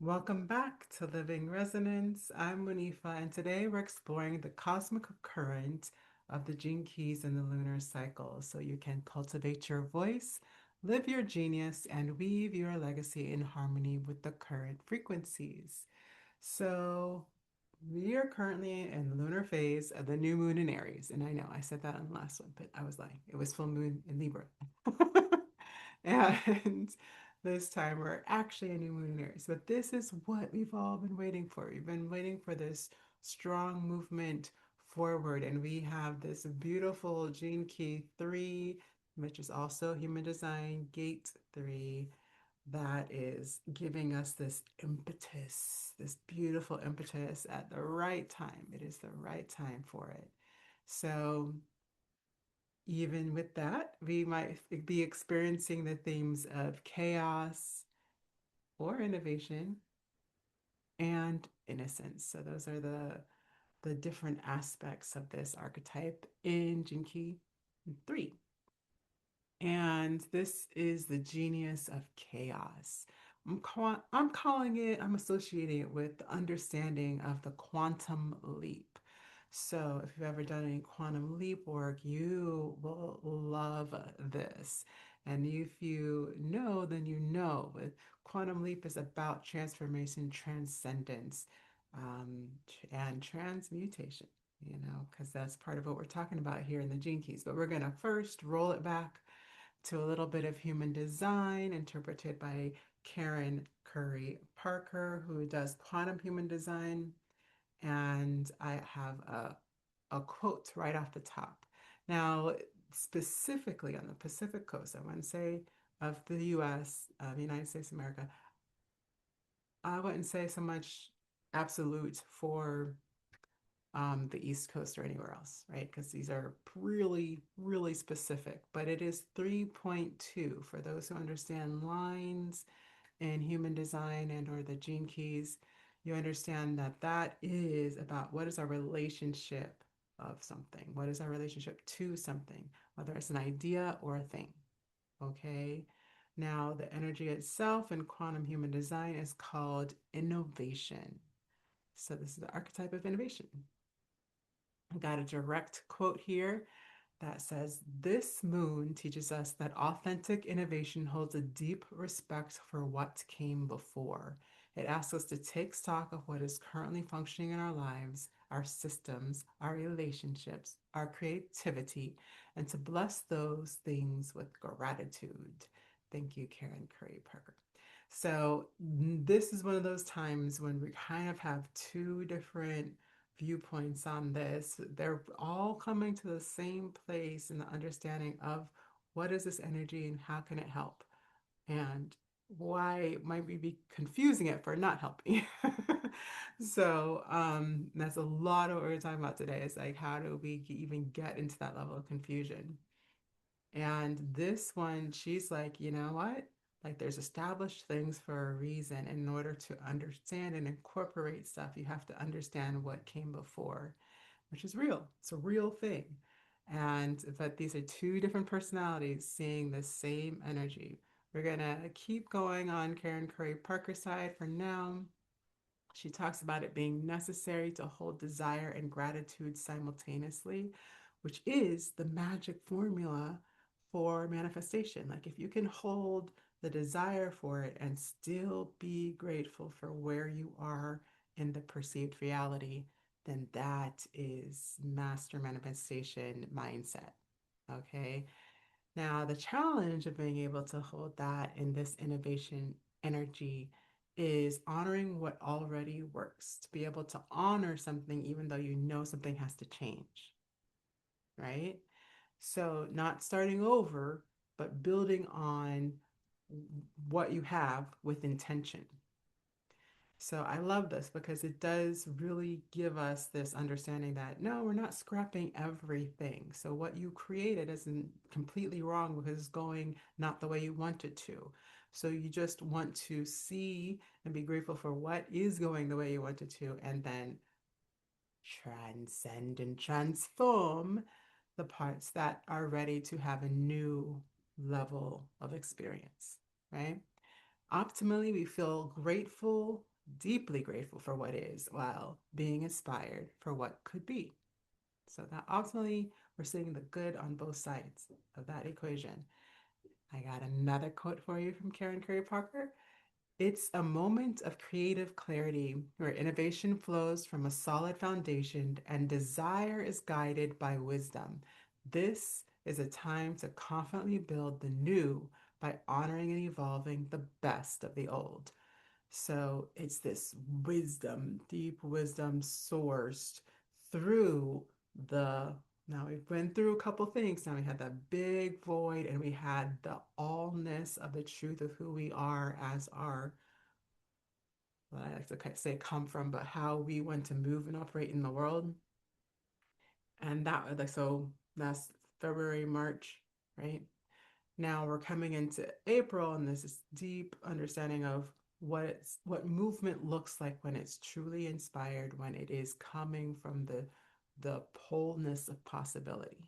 Welcome back to Living Resonance. I'm Munifa, and today we're exploring the cosmic current of the gene keys and the lunar cycle so you can cultivate your voice, live your genius, and weave your legacy in harmony with the current frequencies. So, we are currently in the lunar phase of the new moon in Aries. And I know I said that on the last one, but I was lying. It was full moon in Libra. And this time we're actually a new moon in Aries. But this is what we've all been waiting for. We've been waiting for this strong movement forward. And we have this beautiful gene key 3, which is also human design, gate 3, that is giving us this impetus, this beautiful impetus at the right time. It is the right time for it. So, even with that, we might be experiencing the themes of chaos or innovation and innocence. So, those are the different aspects of this archetype in Jinki 3. And this is the genius of chaos. I'm calling it, I'm associating it with the understanding of the quantum leap. So, if you've ever done any quantum leap work, you will love this. And if you know, then you know. But quantum leap is about transformation, transcendence, and transmutation, because that's part of what we're talking about here in the Gene Keys. But we're going to first roll it back to a little bit of human design, interpreted by Karen Curry Parker, who does quantum human design. And I have a quote right off the top. Now, specifically on the Pacific coast, I wouldn't say of the US, the United States of America, I wouldn't say so much absolute for the East Coast or anywhere else, right? Because these are really, really specific. But it is 3.2 for those who understand lines in human design and or the gene keys. You understand that that is about what is our relationship of something? What is our relationship to something, whether it's an idea or a thing? Okay. Now, the energy itself in quantum human design is called innovation. So, this is the archetype of innovation. I got a direct quote here that says, "This moon teaches us that authentic innovation holds a deep respect for what came before. It asks us to take stock of what is currently functioning in our lives, our systems, our relationships, our creativity, and to bless those things with gratitude." Thank you, Karen Curry Parker. So, this is one of those times when we kind of have two different viewpoints on this. They're all coming to the same place in the understanding of what is this energy and how can it help, and why might we be confusing it for not helping. So that's a lot of what we're talking about today, is like, how do we even get into that level of confusion? And this one, she's like, you know what? Like, there's established things for a reason. In order to understand and incorporate stuff, you have to understand what came before, which is real. It's a real thing. And but these are two different personalities seeing the same energy. We're gonna keep going on Karen Curry Parker's side for now. She talks about it being necessary to hold desire and gratitude simultaneously, which is the magic formula for manifestation. Like, if you can hold the desire for it and still be grateful for where you are in the perceived reality, then that is master manifestation mindset. Okay. Now, the challenge of being able to hold that in this innovation energy is honoring what already works, to be able to honor something even though you know something has to change, right? So, not starting over, but building on what you have with intention. So I love this because it does really give us this understanding that no, we're not scrapping everything. So what you created isn't completely wrong because it's going not the way you want it to. So you just want to see and be grateful for what is going the way you want it to, and then transcend and transform the parts that are ready to have a new level of experience, right? Optimally, we feel grateful deeply grateful for what is while being inspired for what could be. So that ultimately we're seeing the good on both sides of that equation. I got another quote for you from Karen Curry Parker. It's a moment of creative clarity where innovation flows from a solid foundation and desire is guided by wisdom. This is a time to confidently build the new by honoring and evolving the best of the old. So it's this wisdom, deep wisdom sourced through the. Now we've been through a couple things. Now we had that big void and we had the allness of the truth of who we are as our, what I like to say come from, but how we want to move and operate in the world. And that was like, so that's February, March, right? Now we're coming into April, and this is deep understanding of what movement looks like when it's truly inspired, when it is coming from the wholeness of possibility.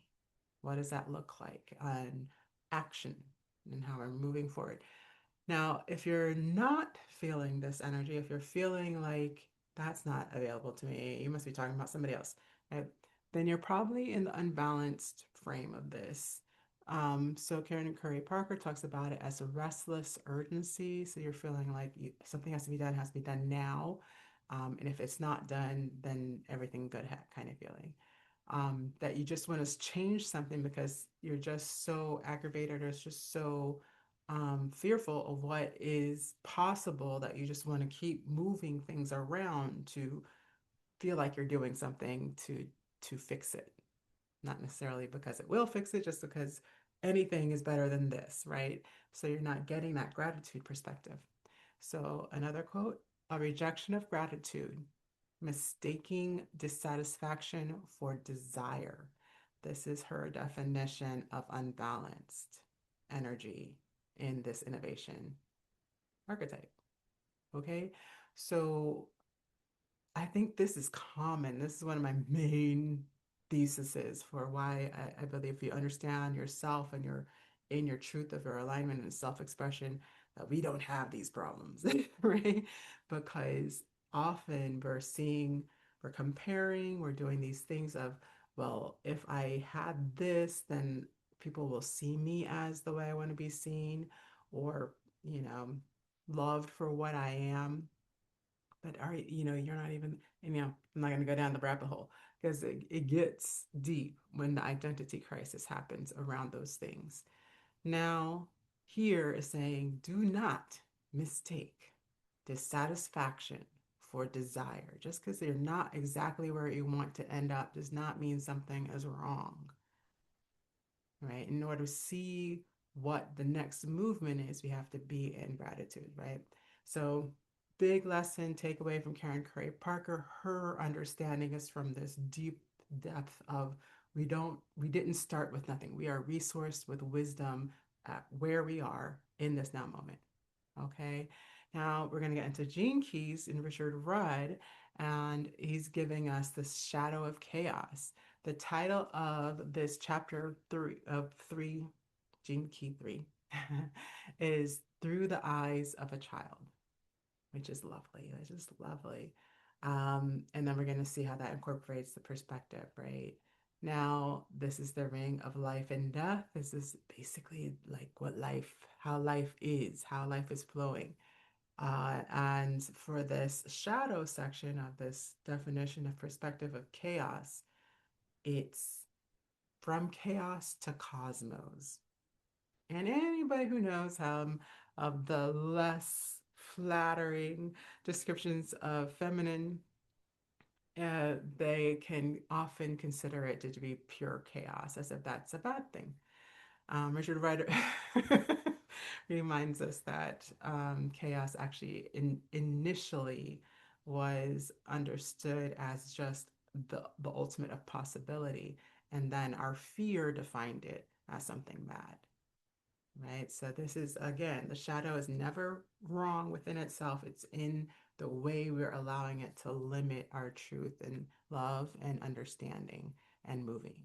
What does that look like? And action and how we're moving forward. Now, if you're not feeling this energy, if you're feeling like that's not available to me, you must be talking about somebody else, right? Then you're probably in the unbalanced frame of this. So Karen Curry Parker talks about it as a restless urgency. So you're feeling like something has to be done now. And if it's not done, then everything good kind of feeling. That you just want to change something because you're just so aggravated or it's just so fearful of what is possible that you just want to keep moving things around to feel like you're doing something to fix it. Not necessarily because it will fix it, just because anything is better than this, right? So you're not getting that gratitude perspective. So another quote, a rejection of gratitude, mistaking dissatisfaction for desire. This is her definition of unbalanced energy in this innovation archetype. Okay. So I think this is common. This is one of my main theses for why I believe if you understand yourself and you're in your truth of your alignment and self-expression, that we don't have these problems, right? Because often we're comparing, we're doing these things of, well, if I had this, then people will see me as the way I want to be seen, or, you know, loved for what I am. But you're not even, I'm not going to go down the rabbit hole because it gets deep when the identity crisis happens around those things. Now, here is saying, do not mistake dissatisfaction for desire. Just because you're not exactly where you want to end up does not mean something is wrong, right? In order to see what the next movement is, we have to be in gratitude, right? So, big lesson takeaway from Karen Curry Parker. Her understanding is from this deep depth of we didn't start with nothing. We are resourced with wisdom at where we are in this now moment. Okay. Now we're going to get into Gene Keys in Richard Rudd, and he's giving us the shadow of chaos. The title of this chapter three, Gene Key 3, is Through the Eyes of a Child, which is lovely. It's just lovely. And then we're going to see how that incorporates the perspective, right? Now, this is the ring of life and death. This is basically like how life is flowing. And for this shadow section of this definition of perspective of chaos, it's from chaos to cosmos. And anybody who knows of the less flattering descriptions of feminine, they can often consider it to be pure chaos, as if that's a bad thing. Richard Ryder reminds us that chaos actually initially was understood as just the ultimate of possibility, and then our fear defined it as something bad, right? So this is, again, the shadow is never wrong within itself. It's in the way we're allowing it to limit our truth and love and understanding and moving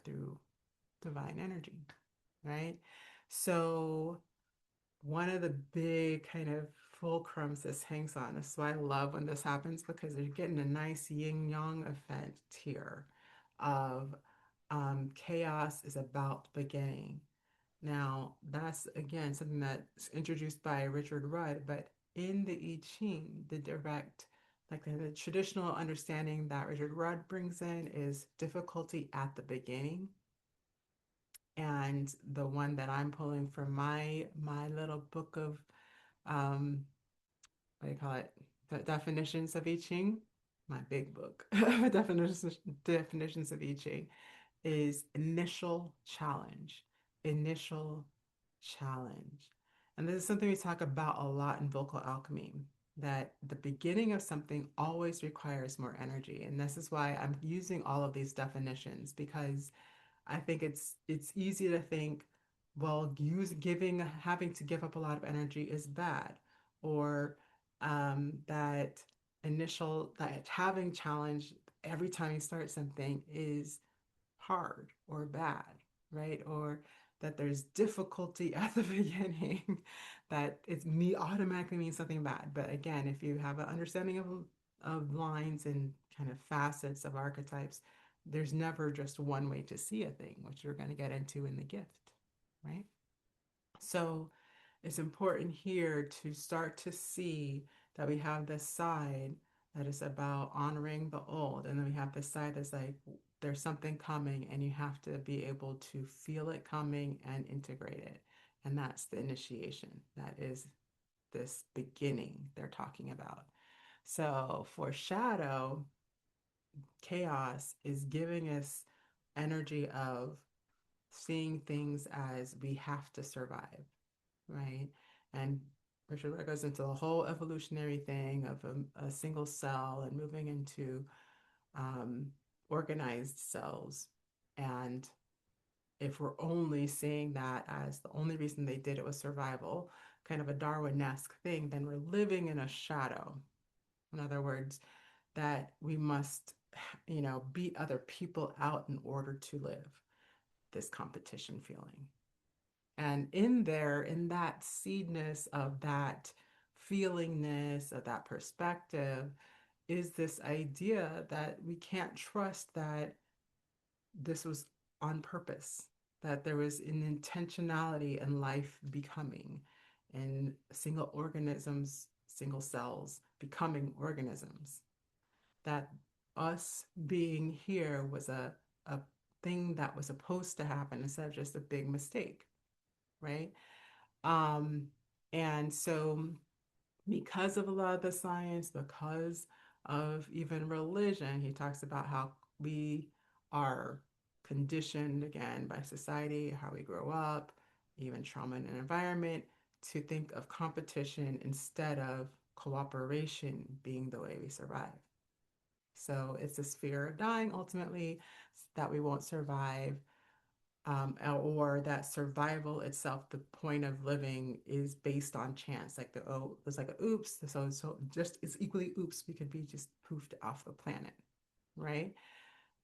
through divine energy, right? So one of the big kind of fulcrums this hangs on. That's why I love when this happens because you're getting a nice yin yang effect here of chaos is about beginning. Now, that's again something that's introduced by Richard Rudd, but in the I Ching, the direct, like the traditional understanding that Richard Rudd brings in is difficulty at the beginning. And the one that I'm pulling from my little book of um, what do you call it? The definitions of I Ching, my big book, definitions of I Ching is initial challenge, initial challenge. And this is something we talk about a lot in vocal alchemy, that the beginning of something always requires more energy. And this is why I'm using all of these definitions because I think it's easy to think, well, having to give up a lot of energy is bad, or that having challenge every time you start something is hard or bad, right? Or that there's difficulty at the beginning, that it's me automatically means something bad. But again, if you have an understanding of lines and kind of facets of archetypes, there's never just one way to see a thing, which you're going to get into in the gift, right? So it's important here to start to see that we have this side that is about honoring the old, and then we have this side that's like there's something coming, and you have to be able to feel it coming and integrate it. And that's the initiation. That is this beginning they're talking about. So for shadow, chaos is giving us energy of seeing things as we have to survive, right? And Richard Rudd goes into the whole evolutionary thing of a single cell and moving into um, organized cells. And if we're only seeing that as the only reason they did it was survival, kind of a Darwin-esque thing, then we're living in a shadow. In other words, that we must, beat other people out in order to live, this competition feeling. And in there, in that seedness of that feelingness, of that perspective, is this idea that we can't trust that this was on purpose, that there was an intentionality in life becoming, and single organisms, single cells becoming organisms, that us being here was a thing that was supposed to happen instead of just a big mistake, right? Um, and so, because of a lot of the science, because of even religion, he talks about how we are conditioned again by society, how we grow up, even trauma in an environment, to think of competition instead of cooperation being the way we survive. So it's this fear of dying ultimately, that we won't survive, or that survival itself, the point of living, is based on chance. Like there's like a oops, so just it's equally oops, we could be just poofed off the planet, right?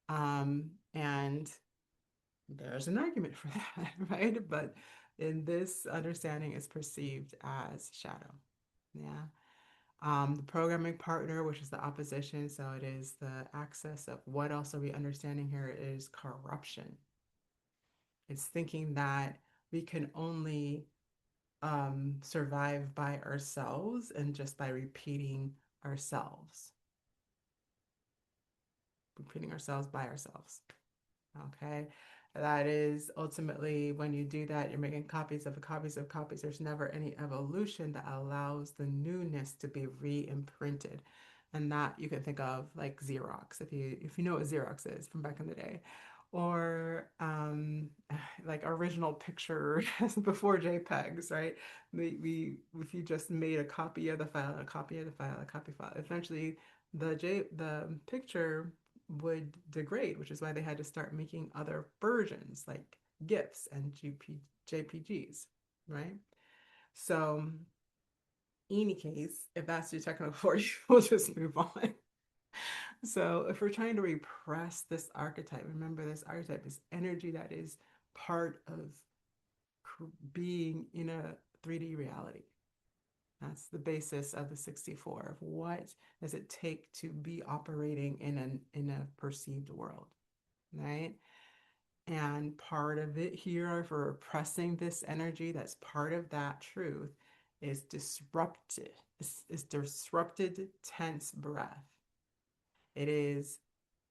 And there's an argument for that, right? But in this understanding, is perceived as shadow. Yeah. The programming partner, which is the opposition, so it is the axis of what else are we understanding here, is corruption. It's thinking that we can only survive by ourselves and just by ourselves, repeating ourselves by ourselves. Okay. That is ultimately, when you do that, you're making copies of copies of copies. There's never any evolution that allows the newness to be re-imprinted. And that you can think of like Xerox, if you know what Xerox is from back in the day, or like original picture before JPEGs, right? If you just made a copy of the file, a copy of the file, a copy file, eventually the picture would degrade, which is why they had to start making other versions like GIFs and JPGs, right? So, in any case, if that's too technical for you, we'll just move on. So, if we're trying to repress this archetype, remember this archetype is energy that is part of being in a 3D reality. That's the basis of the 64 of what does it take to be operating in a perceived world, right? And part of it here for repressing this energy, that's part of that truth, is disrupted. Is disrupted tense breath. It is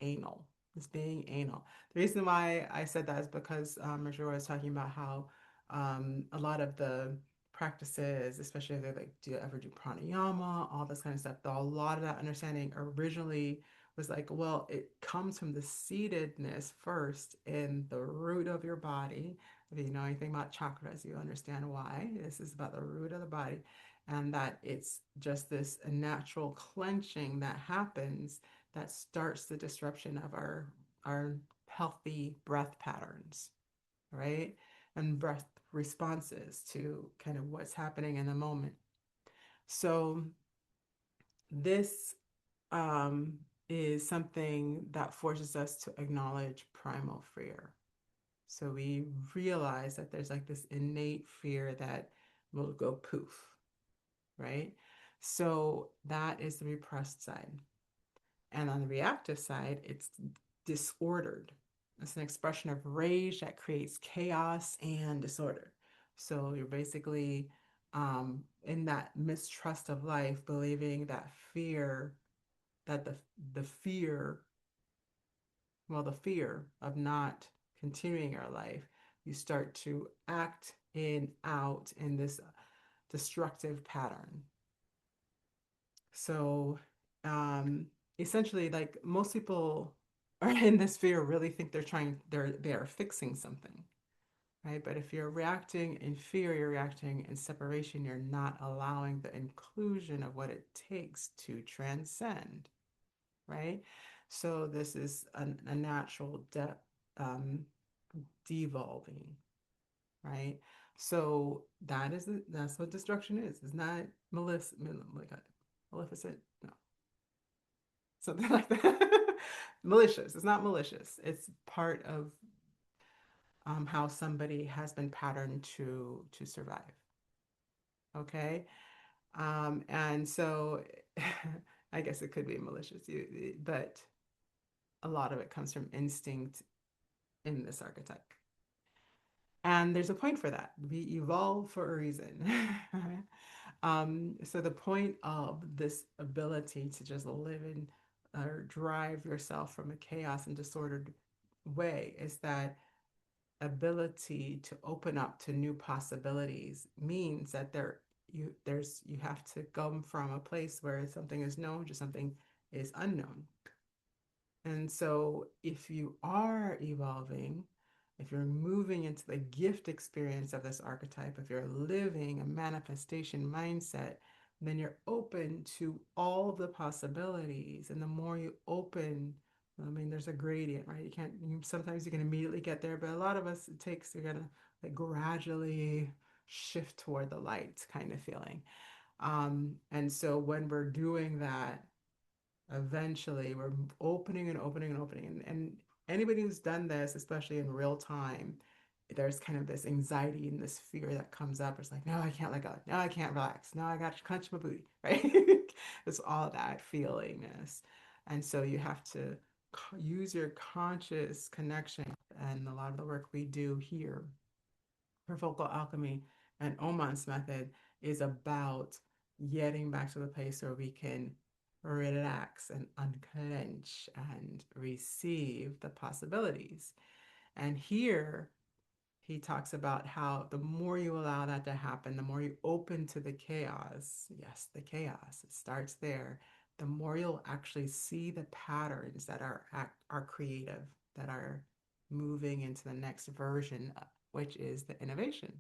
anal. It's being anal. The reason why I said that is because Rajura was talking about how a lot of the practices, especially if they like, do you ever do pranayama, all this kind of stuff, a lot of that understanding originally was like, well, it comes from the seatedness first in the root of your body. If you know anything about chakras, you understand why. This is about the root of the body, and that it's just this natural clenching that happens that starts the disruption of our healthy breath patterns, right? And breath responses to kind of what's happening in the moment. So this um, is something that forces us to acknowledge primal fear. So we realize that there's like this innate fear that will go poof, right? So that is the repressed side. And on the reactive side, it's disordered. It's an expression of rage that creates chaos and disorder. So you're basically in that mistrust of life, believing that fear, that the fear, well, the fear of not continuing your life, you start to act in out in this destructive pattern. So um, essentially, like most people are in this fear really think they are fixing something, right? But if you're reacting in fear, you're reacting in separation, you're not allowing the inclusion of what it takes to transcend, right? So this is a natural um, devolving, right? So that's what destruction is. It's not maleficent. No, something like that. Malicious. It's not malicious. It's part of how somebody has been patterned to survive. Okay, and so I guess it could be malicious, but a lot of it comes from instinct in this archetype. And there's a point for that. We evolve for a reason. So the point of this ability to just live in or drive yourself from a chaos and disordered way is that ability to open up to new possibilities means that you have to come from a place where something is known to something is unknown. And so, if you are evolving, if you're moving into the gift experience of this archetype, if you're living a manifestation mindset, then you're open to all the possibilities. And the more you open, I mean, there's a gradient, right? Sometimes you can immediately get there, but a lot of us, you're gonna like gradually shift toward the light kind of feeling. And so when we're doing that, eventually we're opening and opening and opening. And anybody who's done this, especially in real time, there's kind of this anxiety and this fear that comes up. It's like, no, I can't let go. No, I can't relax. No, I got to clench my booty, right? It's all that feelingness. And so you have to use your conscious connection. And a lot of the work we do here for vocal alchemy and Oman's method is about getting back to the place where we can relax and unclench and receive the possibilities. And here he talks about how the more you allow that to happen, the more you open to the chaos. Yes, the chaos, it starts there. The more you'll actually see the patterns that are creative, that are moving into the next version, which is the innovation.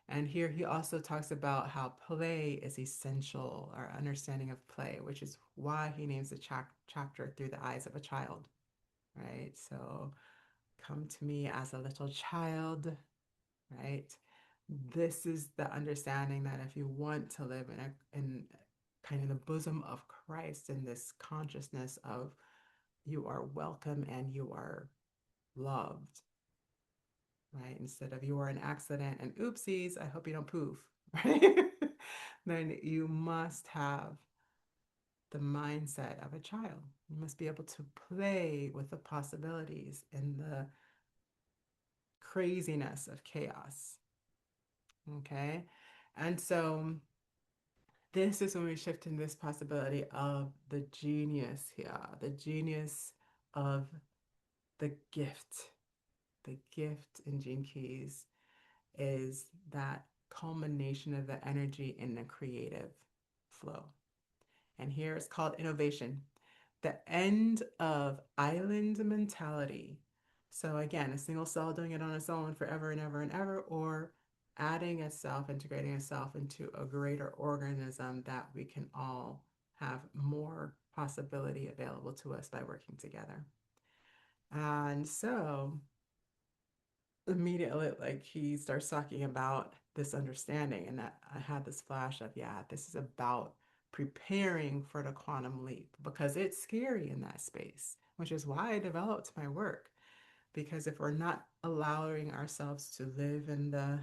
And here he also talks about how play is essential, our understanding of play, which is why he names the chapter Through the Eyes of a Child, right? So come to me as a little child, right? This is the understanding that if you want to live in kind of the bosom of Christ, in this consciousness of you are welcome and you are loved, right? Instead of you are an accident and oopsies, I hope you don't poof, right? then you must have the mindset of a child. You must be able to play with the possibilities and the craziness of chaos. Okay. And so this is when we shift in this possibility of the genius here, the genius of the gift. The gift in Gene Keys is that culmination of the energy in the creative flow. And here it's called innovation, the end of island mentality. So again, a single cell doing it on its own forever and ever and ever, or adding itself, integrating itself into a greater organism that we can all have more possibility available to us by working together. And so immediately, like he starts talking about this understanding, and that I had this flash of, yeah, this is about preparing for the quantum leap because it's scary in that space, which is why I developed my work. Because if we're not allowing ourselves to live in the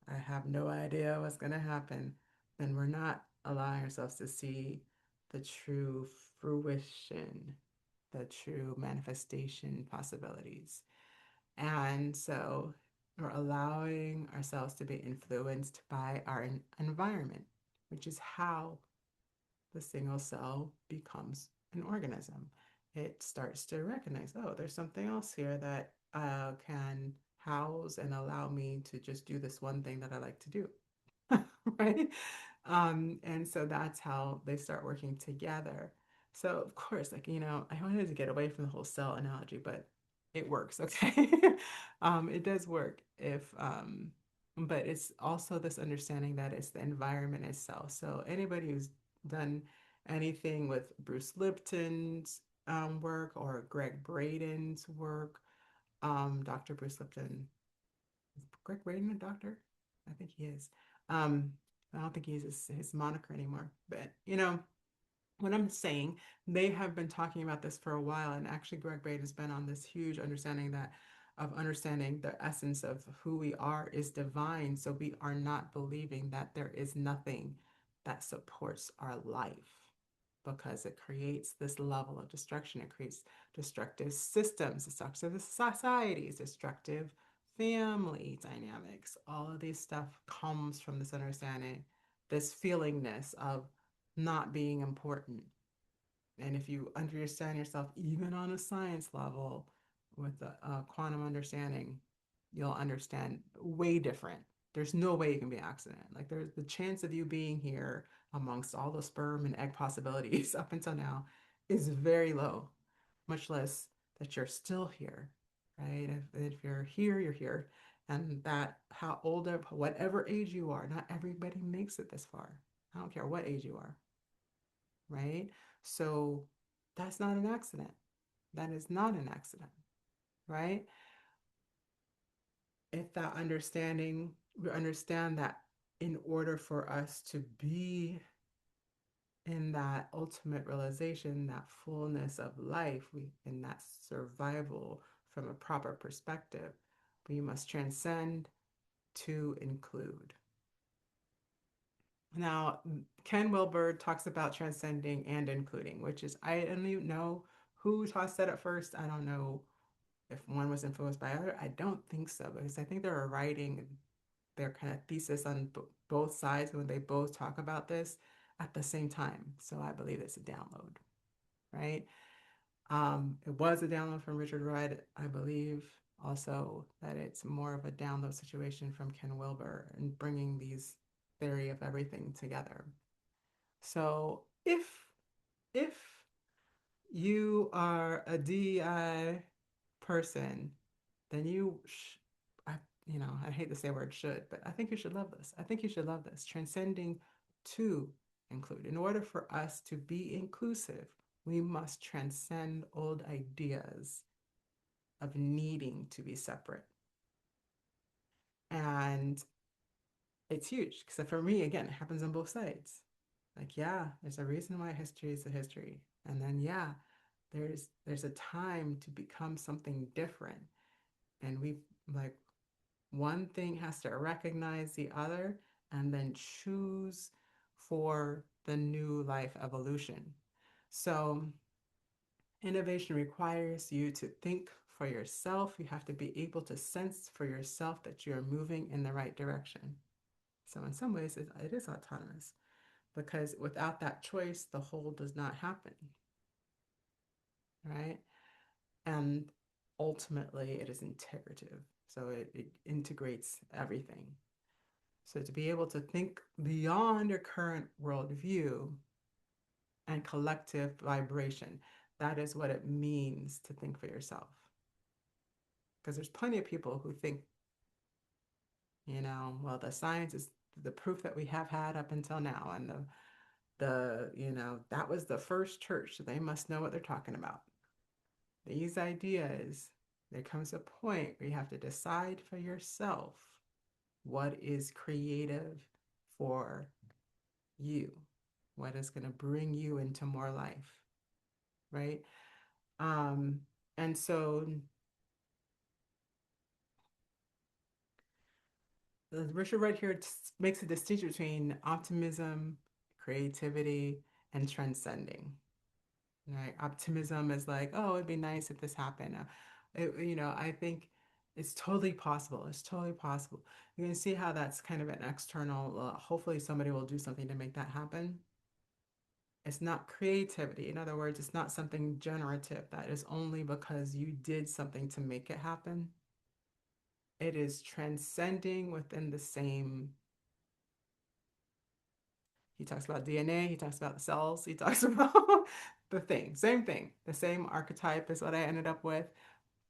I have no idea what's going to happen, then we're not allowing ourselves to see the true fruition, the true manifestation possibilities. And so we're allowing ourselves to be influenced by our environment, which is how the single cell becomes an organism. It starts to recognize, oh, there's something else here that can house and allow me to just do this one thing that I like to do. Right? And so that's how they start working together. So of course, like, I wanted to get away from the whole cell analogy, but it works, okay? It does work but it's also this understanding that it's the environment itself. So anybody who's done anything with Bruce Lipton's work or Greg Braden's work, Dr. Bruce Lipton, is Greg Braden a doctor? I think he is. Um, I don't think he's his moniker anymore. But what I'm saying, they have been talking about this for a while, and actually, Greg Braden has been on this huge understanding that of understanding the essence of who we are is divine. So we are not believing that there is nothing that supports our life because it creates this level of destruction. It creates destructive systems, destructive societies, destructive family dynamics. All of these stuff comes from this understanding, this feelingness of not being important. And if you understand yourself, even on a science level, with a quantum understanding, you'll understand way different. There's no way you can be an accident. Like there's the chance of you being here amongst all the sperm and egg possibilities up until now is very low, much less that you're still here, right? If you're here, you're here. And that how old of whatever age you are, not everybody makes it this far. I don't care what age you are, right? So that's not an accident. That is not an accident, right? If that understanding, we understand that in order for us to be in that ultimate realization, that fullness of life, in that survival from a proper perspective, we must transcend to include. Now, Ken Wilber talks about transcending and including, which is, I don't even know who tossed that at first. I don't know if one was influenced by other. I don't think so, because I think they were writing their kind of thesis on both sides when they both talk about this at the same time. So I believe it's a download, right? It was a download from Richard Rudd. I believe also that it's more of a download situation from Ken Wilber and bringing these theory of everything together. So if you are a DEI person, then I, I hate to say the word should, but I think you should love this. I think you should love this. Transcending to include. In order for us to be inclusive, we must transcend old ideas of needing to be separate. And it's huge because for me, again, it happens on both sides. Like, yeah, there's a reason why history is a history. And then, yeah, there's a time to become something different. And we like one thing has to recognize the other and then choose for the new life evolution. So, innovation requires you to think for yourself. You have to be able to sense for yourself that you're moving in the right direction. So, in some ways, it is autonomous because without that choice, the whole does not happen, right? And ultimately, it is integrative. So, it integrates everything. So, to be able to think beyond your current worldview and collective vibration, that is what it means to think for yourself. Because there's plenty of people who think, well, the science is the proof that we have had up until now, and that was the first church, so they must know what they're talking about. These ideas, there comes a point where you have to decide for yourself what is creative for you, what is going to bring you into more life, right? Um, and so Richard right here makes a distinction between optimism, creativity, and transcending. Right? Optimism is like, oh, it'd be nice if this happened. I think it's totally possible. It's totally possible. You can see how that's kind of an external. Hopefully, somebody will do something to make that happen. It's not creativity. In other words, it's not something generative that is only because you did something to make it happen. It is transcending within the same. He talks about DNA, he talks about the cells, he talks about the thing, same thing. The same archetype is what I ended up with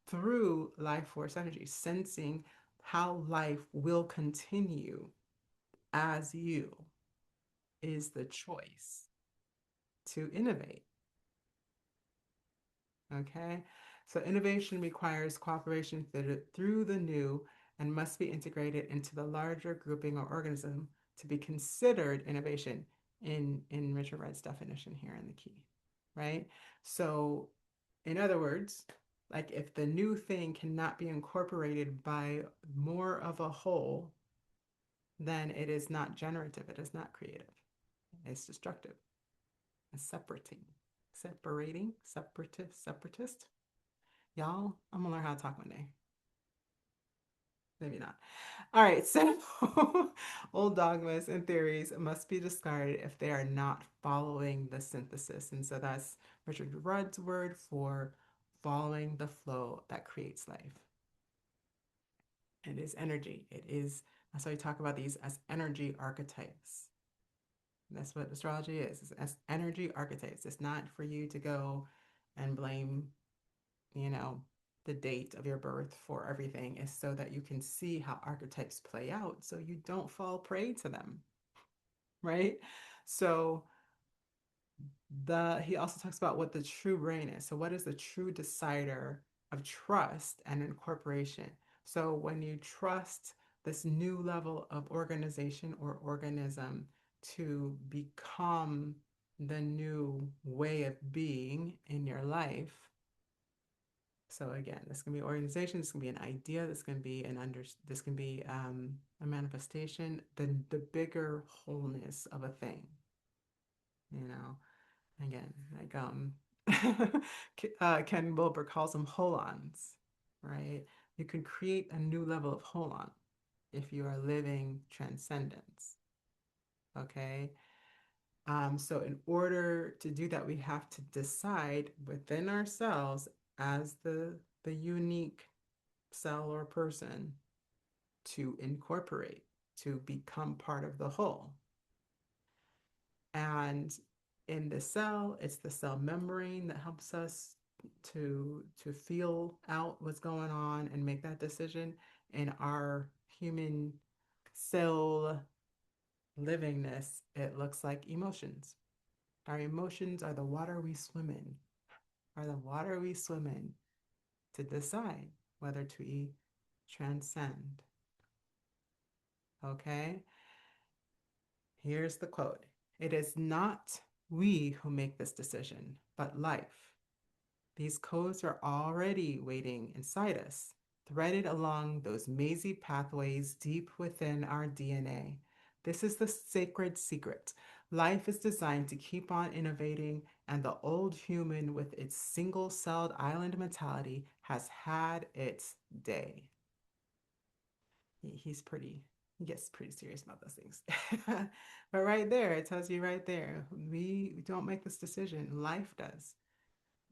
through life force energy, sensing how life will continue as you is the choice to innovate. Okay. So innovation requires cooperation through the new and must be integrated into the larger grouping or organism to be considered innovation in Richard Wright's definition here in the key, right? So in other words, like if the new thing cannot be incorporated by more of a whole, then it is not generative, it is not creative, it's destructive, it's separatist. Y'all, I'm gonna learn how to talk one day. Maybe not. All right, so old dogmas and theories must be discarded if they are not following the synthesis. And so that's Richard Rudd's word for following the flow that creates life. It is energy. That's why we talk about these as energy archetypes. That's what astrology is. It's as energy archetypes. It's not for you to go and blame you know, the date of your birth for everything is so that you can see how archetypes play out so you don't fall prey to them, right? So the he also talks about what the true brain is. So what is the true decider of trust and incorporation? So when you trust this new level of organization or organism to become the new way of being in your life, so again, this can be organization, this can be an idea, this can be a manifestation, the bigger wholeness of a thing, you know. Again, like Ken Wilber calls them holons, right? You can create a new level of holon if you are living transcendence. Okay. So in order to do that, we have to decide within ourselves as the unique cell or person to incorporate, to become part of the whole. And in the cell, it's the cell membrane that helps us to feel out what's going on and make that decision. In our human cell livingness, it looks like emotions. Our emotions are the water we swim in, to decide whether to transcend. Okay? Here's the quote. It is not we who make this decision, but life. These codes are already waiting inside us, threaded along those mazy pathways deep within our DNA. This is the sacred secret. Life is designed to keep on innovating, and the old human with its single celled island mentality has had its day. He's pretty, he gets pretty serious about those things. But right there, it tells you right there, we don't make this decision, life does.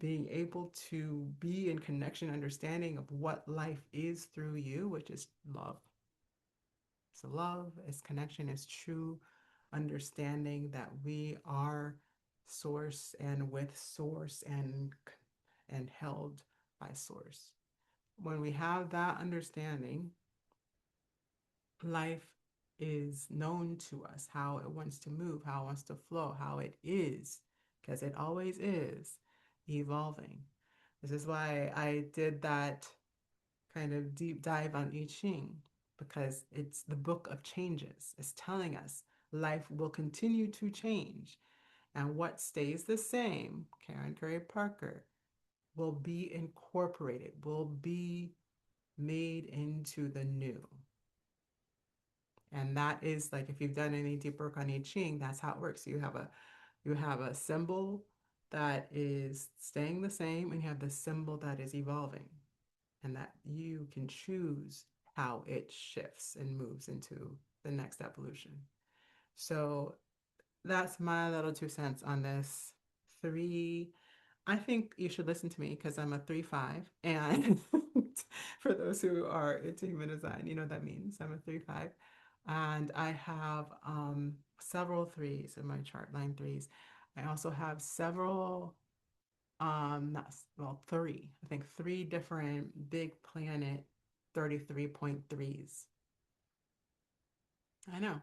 Being able to be in connection, understanding of what life is through you, which is love. So, love is connection, is true understanding that we are source and with source and held by source. When we have that understanding, life is known to us, how it wants to move, how it wants to flow, how it is, because it always is evolving. This is why I did that kind of deep dive on I Ching, because it's the book of changes. It's telling us life will continue to change. And what stays the same, Karen Curry Parker, will be incorporated, will be made into the new. And that is like if you've done any deep work on I Ching, that's how it works. You have a symbol that is staying the same, and you have the symbol that is evolving, and that you can choose how it shifts and moves into the next evolution. So that's my little 2 cents on this. Three, I think you should listen to me because I'm a 3-5. And for those who are into human design, you know what that means. I'm a 3-5. And I have several threes in my chart, line threes. I also have several, not, well, three, I think three different big planet 33.3s. I know.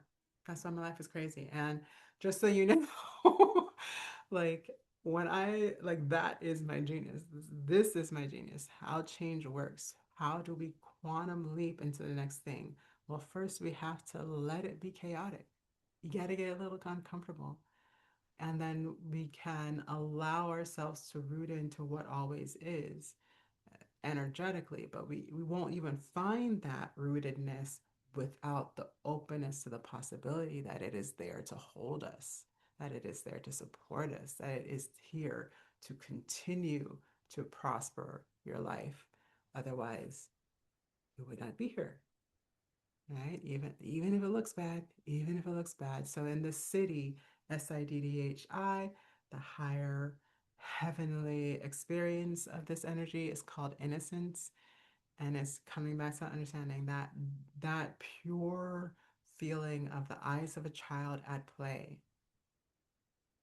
That's why my life is crazy. And just so you know, like when I like that is my genius. This is my genius. How change works. How do we quantum leap into the next thing? Well, first we have to let it be chaotic. You got to get a little uncomfortable. And then we can allow ourselves to root into what always is energetically, but we won't even find that rootedness without the openness to the possibility that it is there to hold us, that it is there to support us, that it is here to continue to prosper your life. Otherwise, you would not be here, right? Even if it looks bad, even if it looks bad. So in the city, SIDDHI, the higher heavenly experience of this energy is called innocence, and it's coming back to understanding that that pure feeling of the eyes of a child at play,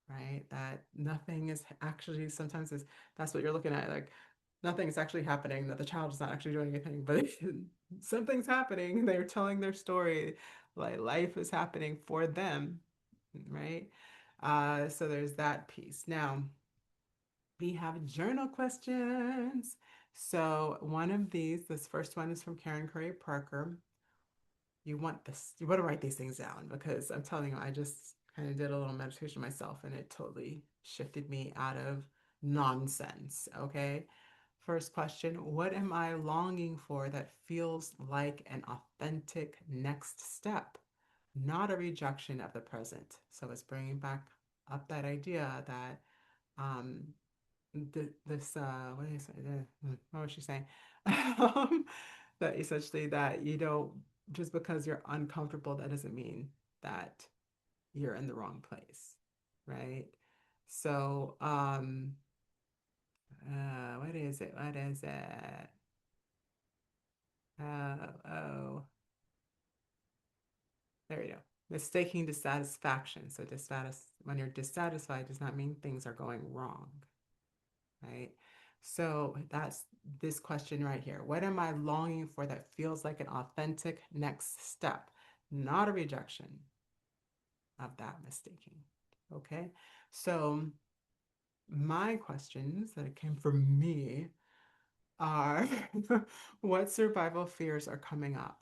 right? That nothing is actually, sometimes is that's what you're looking at, like nothing is actually happening, that the child is not actually doing anything, but something's happening. They're telling their story, like life is happening for them, right? So there's that piece. Now we have journal questions. So one of these, this first one is from Karen Curry Parker. You want to write these things down because I'm telling you, I just kind of did a little meditation myself and it totally shifted me out of nonsense. Okay. First question: what am I longing for that feels like an authentic next step, not a rejection of the present? So it's bringing back up that idea that um, this what is it? What was she saying? That essentially that you don't, just because you're uncomfortable, that doesn't mean that you're in the wrong place, right? So what is it? What is it? Oh, there you go. Mistaking dissatisfaction. So when you're dissatisfied does not mean things are going wrong, right? So that's this question right here. What am I longing for that feels like an authentic next step, not a rejection of that mistaking? Okay. So my questions that came from me are what survival fears are coming up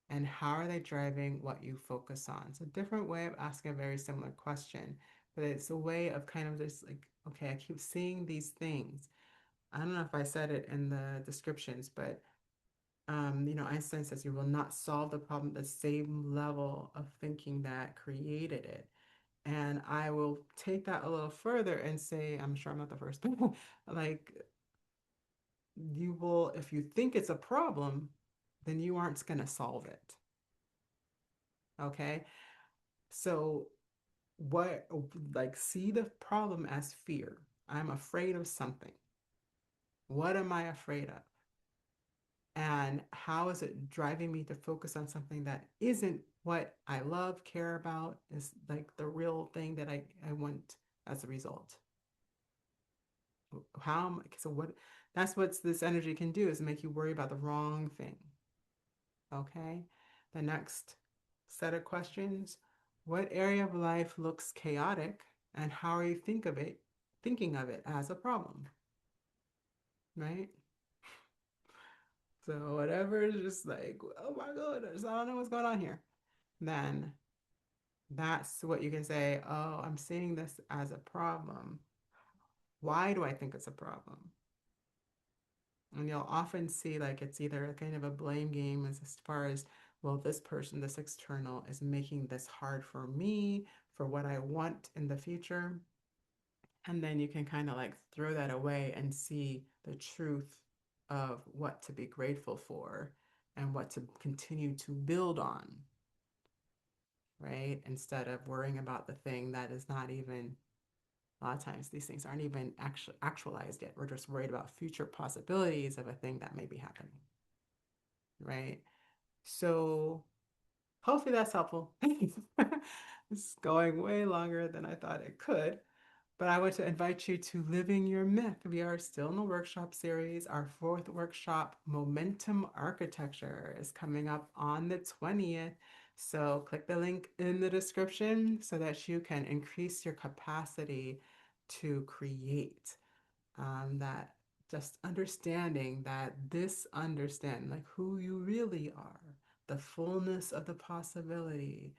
and how are they driving what you focus on? It's a different way of asking a very similar question, but it's a way of kind of just like, okay, I keep seeing these things. I don't know if I said it in the descriptions, but Einstein says you will not solve the problem at the same level of thinking that created it. And I will take that a little further and say, I'm sure I'm not the first, like you will, if you think it's a problem, then you aren't going to solve it. Okay. So, what, like, see the problem as fear. I'm afraid of something. What am I afraid of? And how is it driving me to focus on something that isn't what I love, care about, is like the real thing that I want as a result? How am I, so what, that's what this energy can do is make you worry about the wrong thing. Okay. The next set of questions, what area of life looks chaotic and how are you thinking of it as a problem, right? So whatever is just like, oh my goodness, I don't know what's going on here. Then that's what you can say, oh, I'm seeing this as a problem. Why do I think it's a problem? And you'll often see like it's either a kind of a blame game as far as, well, this person, this external is making this hard for me for what I want in the future. And then you can kind of like throw that away and see the truth of what to be grateful for and what to continue to build on, right? Instead of worrying about the thing that is not even, a lot of times these things aren't even actualized yet. We're just worried about future possibilities of a thing that may be happening, right? So hopefully that's helpful. It's going way longer than I thought it could. But I want to invite you to Living Your Myth. We are still in the workshop series. Our fourth workshop, Momentum Architecture, is coming up on the 20th. So click the link in the description so that you can increase your capacity to create that just understanding that this understand like who you really are, the fullness of the possibility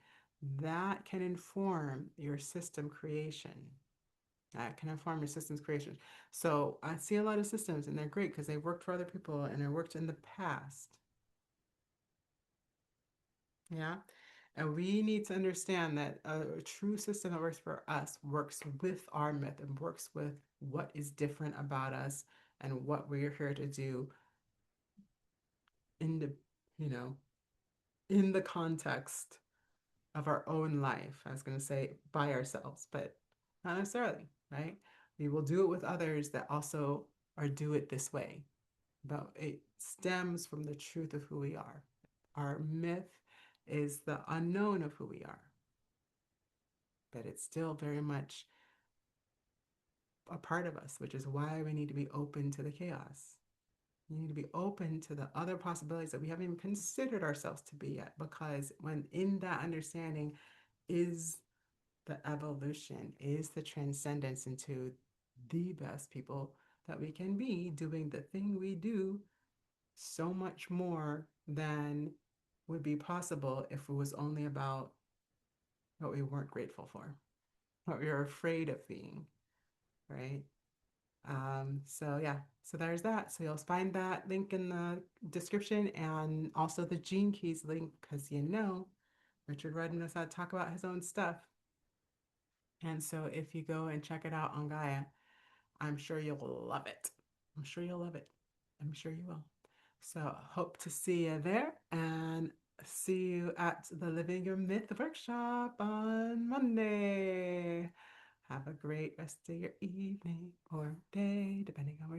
that can inform your system creation. That can inform your systems creation. So I see a lot of systems and they're great because they worked for other people and they worked in the past. Yeah. And we need to understand that a true system that works for us works with our myth and works with what is different about us and what we're here to do in the, you know, in the context of our own life. I was going to say by ourselves, but not necessarily, right? We will do it with others that also are do it this way. But it stems from the truth of who we are. Our myth is the unknown of who we are, but it's still very much a part of us, which is why we need to be open to the chaos. We need to be open to the other possibilities that we haven't even considered ourselves to be yet, because when in that understanding is the evolution, is the transcendence into the best people that we can be, doing the thing we do so much more than would be possible if it was only about what we weren't grateful for, what we were afraid of being, right? So yeah, so there's that. So you'll find that link in the description and also the Gene Keys link because Richard Rudd knows how to talk about his own stuff. And so if you go and check it out on Gaia, I'm sure you'll love it. I'm sure you'll love it. I'm sure you will. So hope to see you there and see you at the Living Your Myth workshop on Monday. Have a great rest of your evening or day, depending on where